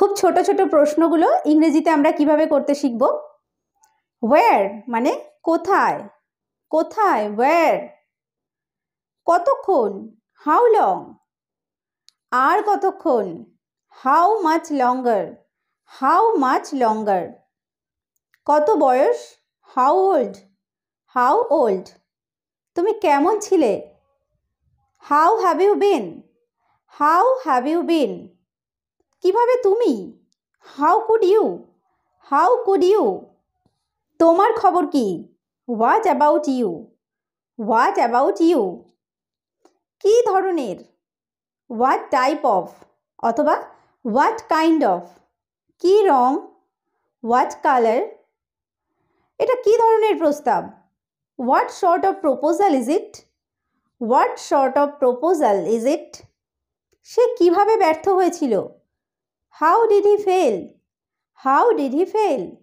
খুব ছোট ছোট প্রশ্নগুলো ইংরেজিতে আমরা কিভাবে করতে শিখব। ওয়্যার মানে কোথায়, কোথায়, ওয়্যার। কতক্ষণ, হাউ লং। আর কতক্ষণ, how much longer, how much longer. কত বয়স, হাউ ওল্ড, হাউ ওল্ড। তুমি কেমন ছিলে, how have you been, how have you been. কিভাবে তুমি, how could you, how could you. তোমার খবর কি, what about you, what about you. কী ধরনের, হোয়াট টাইপ অফ অথবা হোয়াট কাইন্ড অফ। কী রং, হোয়াট কালার। এটা কী ধরনের প্রস্তাব, what sort of proposal is it, what sort of proposal is it. সে কিভাবে ব্যর্থ হয়েছিল, how did he fail, how did he fail.